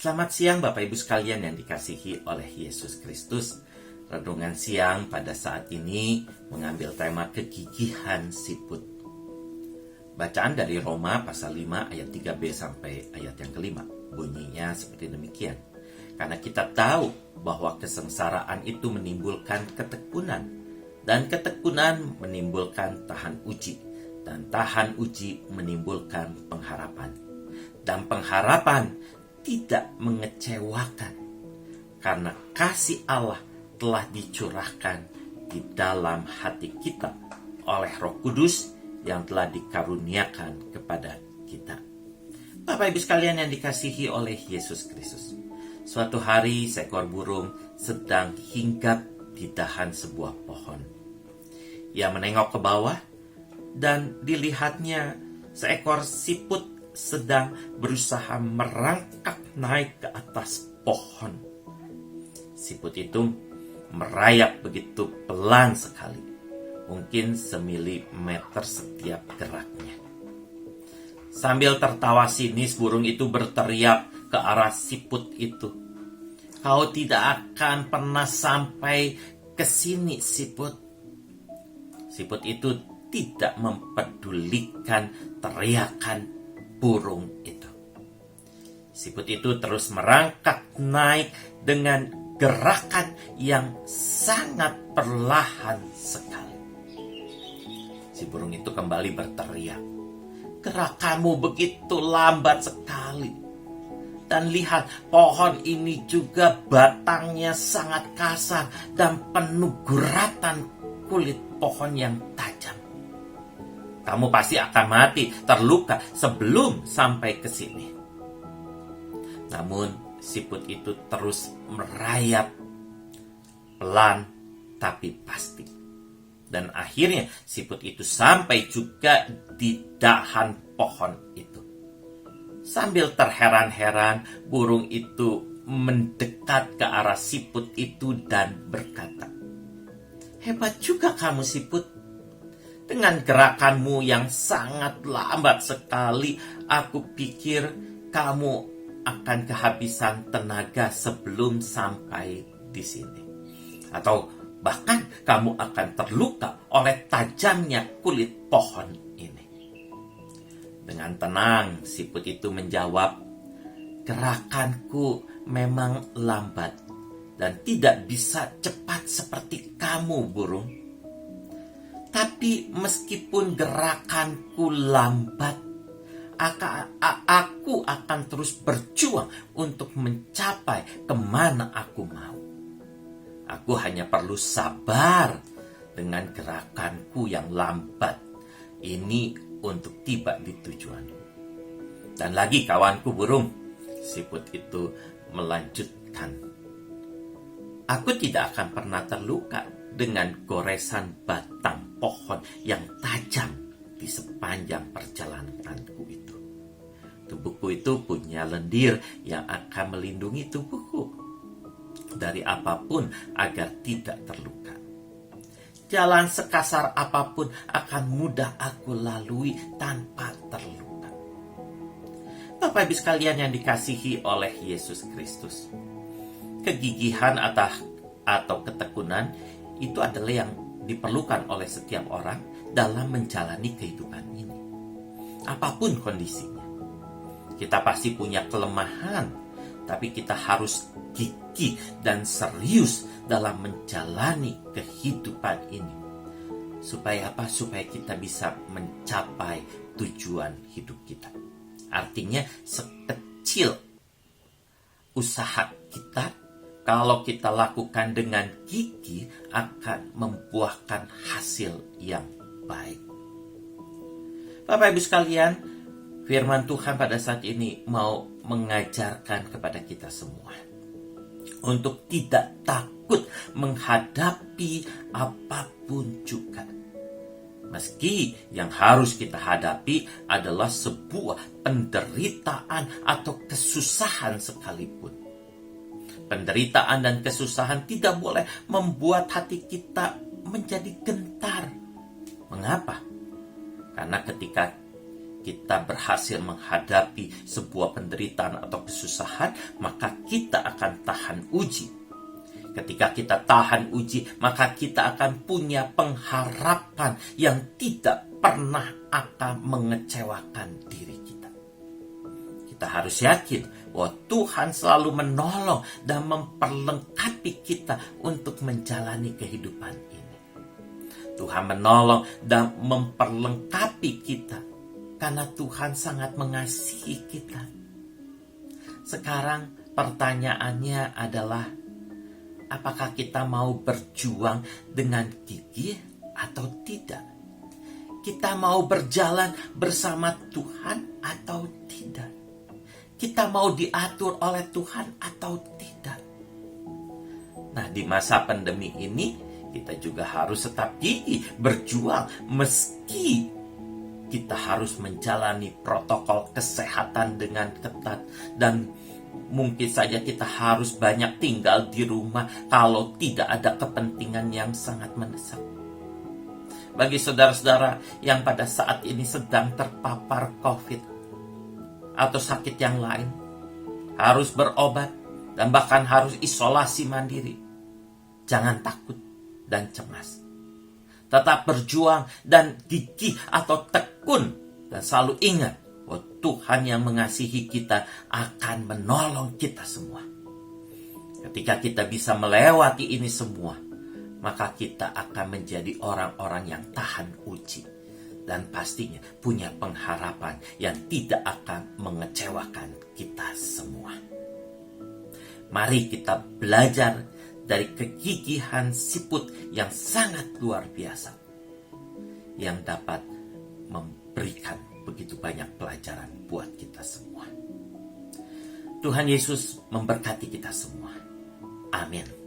Selamat siang Bapak Ibu sekalian yang dikasihi oleh Yesus Kristus. Renungan siang pada saat ini mengambil tema kegigihan siput. Bacaan dari Roma pasal 5 ayat 3b sampai ayat yang kelima. Bunyinya seperti demikian. Karena kita tahu bahwa kesengsaraan itu menimbulkan ketekunan, dan ketekunan menimbulkan tahan uji, dan tahan uji menimbulkan pengharapan. Dan pengharapan tidak mengecewakan, karena kasih Allah telah dicurahkan di dalam hati kita oleh Roh Kudus yang telah dikaruniakan kepada kita. Bapak Ibu sekalian yang dikasihi oleh Yesus Kristus, suatu hari seekor burung sedang hinggap di dahan sebuah pohon. Ia menengok ke bawah dan dilihatnya seekor siput sedang berusaha merangkak naik ke atas pohon. Siput itu merayap begitu pelan sekali, mungkin semilimeter setiap geraknya. Sambil tertawa sinis, burung itu berteriak ke arah siput itu, "Kau tidak akan pernah sampai ke sini, siput." Siput itu tidak mempedulikan teriakan burung itu. Siput itu terus merangkak naik dengan gerakan yang sangat perlahan sekali. Si burung itu kembali berteriak, "Gerakanmu begitu lambat sekali. Dan lihat, pohon ini juga batangnya sangat kasar dan penuh guratan kulit pohon yang tajam. Kamu pasti akan mati, terluka sebelum sampai ke sini." Namun siput itu terus merayap pelan tapi pasti. Dan akhirnya siput itu sampai juga di dahan pohon itu. Sambil terheran-heran, burung itu mendekat ke arah siput itu dan berkata, "Hebat juga kamu, siput. Dengan gerakanmu yang sangat lambat sekali, aku pikir kamu akan kehabisan tenaga sebelum sampai di sini. Atau bahkan kamu akan terluka oleh tajamnya kulit pohon ini." Dengan tenang, siput itu menjawab, "Gerakanku memang lambat dan tidak bisa cepat seperti kamu, burung. Tapi meskipun gerakanku lambat, aku akan terus berjuang untuk mencapai kemana aku mau. Aku hanya perlu sabar dengan gerakanku yang lambat ini untuk tiba di tujuanku." Dan lagi kawanku burung, siput itu melanjutkan, "Aku tidak akan pernah terluka dengan goresan batang pohon yang tajam di sepanjang perjalananku itu. Tubuhku itu punya lendir yang akan melindungi tubuhku dari apapun agar tidak terluka. Jalan sekasar apapun akan mudah aku lalui tanpa terluka." Bapak Ibu sekalian yang dikasihi oleh Yesus Kristus, kegigihan atau ketekunan itu adalah yang diperlukan oleh setiap orang dalam menjalani kehidupan ini. Apapun kondisinya, kita pasti punya kelemahan, tapi kita harus gigih dan serius dalam menjalani kehidupan ini. Supaya apa? Supaya kita bisa mencapai tujuan hidup kita. Artinya, sekecil usaha kita, kalau kita lakukan dengan gigih, akan membuahkan hasil yang baik. Bapak Ibu sekalian, firman Tuhan pada saat ini mau mengajarkan kepada kita semua untuk tidak takut menghadapi apapun juga. Meski yang harus kita hadapi adalah sebuah penderitaan atau kesusahan sekalipun. Penderitaan dan kesusahan tidak boleh membuat hati kita menjadi gentar. Mengapa? Karena ketika kita berhasil menghadapi sebuah penderitaan atau kesusahan, maka kita akan tahan uji. Ketika kita tahan uji, maka kita akan punya pengharapan yang tidak pernah akan mengecewakan diri kita. Kita harus yakin bahwa Tuhan selalu menolong dan memperlengkapi kita untuk menjalani kehidupan ini. Tuhan menolong dan memperlengkapi kita karena Tuhan sangat mengasihi kita. Sekarang pertanyaannya adalah, apakah kita mau berjuang dengan gigih atau tidak? Kita mau berjalan bersama Tuhan atau tidak? Kita mau diatur oleh Tuhan atau tidak? Nah, di masa pandemi ini, kita juga harus tetap gigih berjuang meski kita harus menjalani protokol kesehatan dengan ketat, dan mungkin saja kita harus banyak tinggal di rumah kalau tidak ada kepentingan yang sangat mendesak. Bagi saudara-saudara yang pada saat ini sedang terpapar COVID atau sakit yang lain, harus berobat dan bahkan harus isolasi mandiri, jangan takut dan cemas. Tetap berjuang dan gigih atau tekun, dan selalu ingat bahwa Tuhan yang mengasihi kita akan menolong kita semua. Ketika kita bisa melewati ini semua, maka kita akan menjadi orang-orang yang tahan uji, dan pastinya punya pengharapan yang tidak akan mengecewakan kita semua. Mari kita belajar dari kegigihan siput yang sangat luar biasa, yang dapat memberikan begitu banyak pelajaran buat kita semua. Tuhan Yesus memberkati kita semua. Amin.